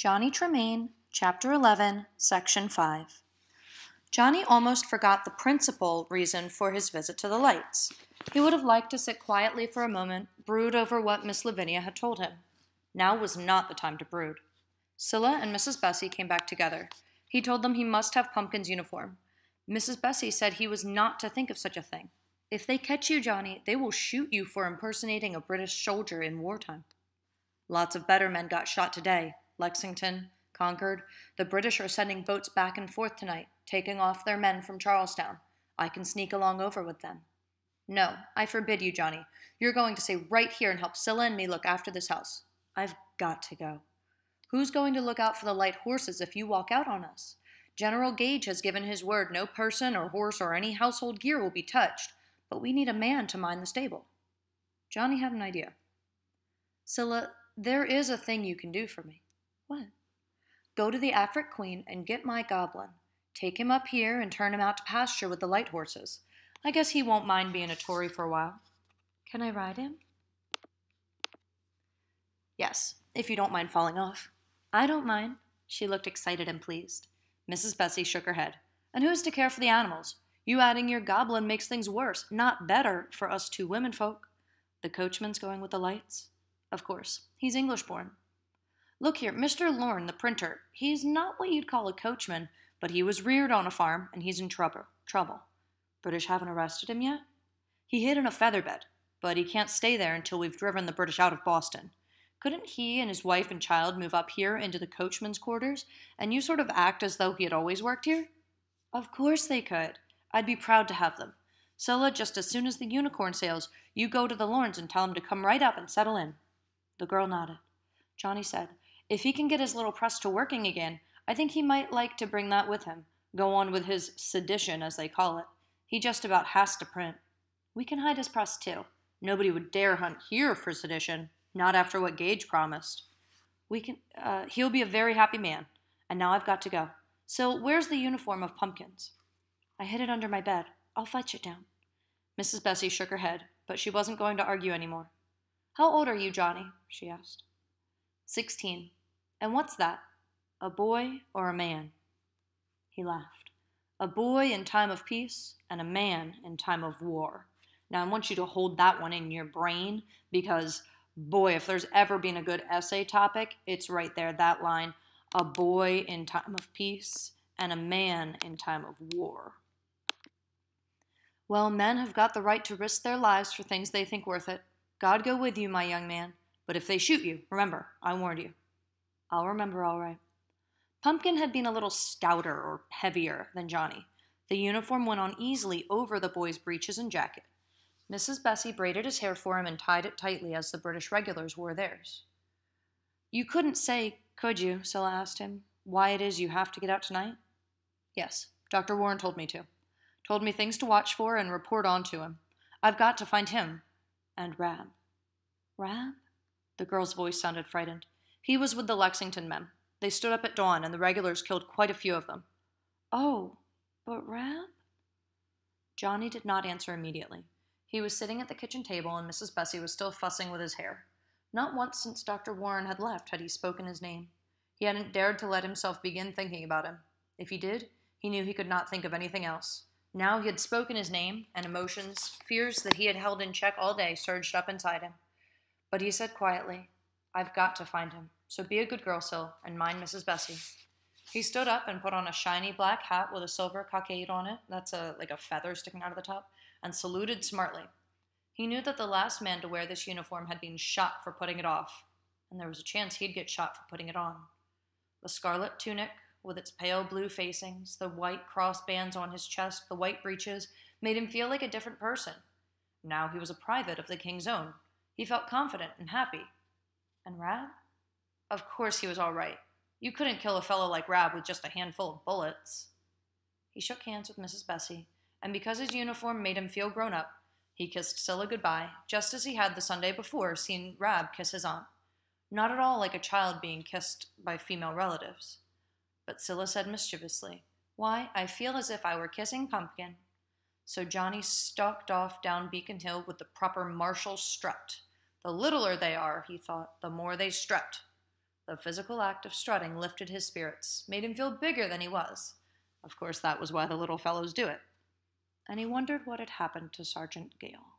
Johnny Tremaine, Chapter 11, Section 5. Johnny almost forgot the principal reason for his visit to the lights. He would have liked to sit quietly for a moment, brood over what Miss Lavinia had told him. Now was not the time to brood. Scylla and Mrs. Bessie came back together. He told them he must have Pumpkin's uniform. Mrs. Bessie said he was not to think of such a thing. If they catch you, Johnny, they will shoot you for impersonating a British soldier in wartime. Lots of better men got shot today. Lexington, Concord. The British are sending boats back and forth tonight, taking off their men from Charlestown. I can sneak along over with them. No, I forbid you, Johnny. You're going to stay right here and help Scylla and me look after this house. I've got to go. Who's going to look out for the light horses if you walk out on us? General Gage has given his word no person or horse or any household gear will be touched, but we need a man to mind the stable. Johnny had an idea. Scylla, there is a thing you can do for me. What? Go to the Afric Queen and get my goblin. Take him up here and turn him out to pasture with the light horses. I guess he won't mind being a Tory for a while. Can I ride him? Yes, if you don't mind falling off. I don't mind. She looked excited and pleased. Mrs. Bessie shook her head. And who's to care for the animals? You adding your goblin makes things worse, not better, for us two women folk. The coachman's going with the lights? Of course. He's English-born. Look here, Mr. Lorne, the printer. He's not what you'd call a coachman, but he was reared on a farm, and he's in trouble. British haven't arrested him yet? He hid in a feather bed, but he can't stay there until we've driven the British out of Boston. Couldn't he and his wife and child move up here into the coachman's quarters, and you sort of act as though he had always worked here? Of course they could. I'd be proud to have them. Scylla, just as soon as the unicorn sails, you go to the Lornes and tell him to come right up and settle in. The girl nodded. Johnny said, if he can get his little press to working again, I think he might like to bring that with him. Go on with his sedition, as they call it. He just about has to print. We can hide his press, too. Nobody would dare hunt here for sedition, not after what Gage promised. He'll be a very happy man. And now I've got to go. So where's the uniform of Pumpkin's? I hid it under my bed. I'll fetch it down. Mrs. Bessie shook her head, but she wasn't going to argue anymore. How old are you, Johnny? She asked. 16. And what's that? A boy or a man? He laughed. A boy in time of peace and a man in time of war. Now I want you to hold that one in your brain because, boy, if there's ever been a good essay topic, it's right there, that line. A boy in time of peace and a man in time of war. Well, men have got the right to risk their lives for things they think worth it. God go with you, my young man. But if they shoot you, remember, I warned you. I'll remember all right. Pumpkin had been a little stouter or heavier than Johnny. The uniform went on easily over the boy's breeches and jacket. Mrs. Bessie braided his hair for him and tied it tightly as the British regulars wore theirs. You couldn't say, could you, Scylla asked him, why it is you have to get out tonight? Yes, Dr. Warren told me to. Told me things to watch for and report on to him. I've got to find him. And Rab. Rab? The girl's voice sounded frightened. He was with the Lexington men. They stood up at dawn, and the regulars killed quite a few of them. Oh, but Rab? Johnny did not answer immediately. He was sitting at the kitchen table, and Mrs. Bessie was still fussing with his hair. Not once since Dr. Warren had left had he spoken his name. He hadn't dared to let himself begin thinking about him. If he did, he knew he could not think of anything else. Now he had spoken his name, and emotions, fears that he had held in check all day, surged up inside him. But he said quietly, I've got to find him, so be a good girl, Syl, and mind Mrs. Bessie. He stood up and put on a shiny black hat with a silver cockade on it, that's like a feather sticking out of the top, and saluted smartly. He knew that the last man to wear this uniform had been shot for putting it off, and there was a chance he'd get shot for putting it on. The scarlet tunic, with its pale blue facings, the white cross bands on his chest, the white breeches, made him feel like a different person. Now he was a private of the King's Own. He felt confident and happy. And Rab? Of course he was all right. You couldn't kill a fellow like Rab with just a handful of bullets. He shook hands with Mrs. Bessie, and because his uniform made him feel grown up, he kissed Scylla goodbye, just as he had the Sunday before seen Rab kiss his aunt. Not at all like a child being kissed by female relatives. But Scylla said mischievously, Why, I feel as if I were kissing Pumpkin. So Johnny stalked off down Beacon Hill with the proper martial strut. The littler they are, he thought, the more they strut. The physical act of strutting lifted his spirits, made him feel bigger than he was. Of course, that was why the little fellows do it. And he wondered what had happened to Sergeant Gale.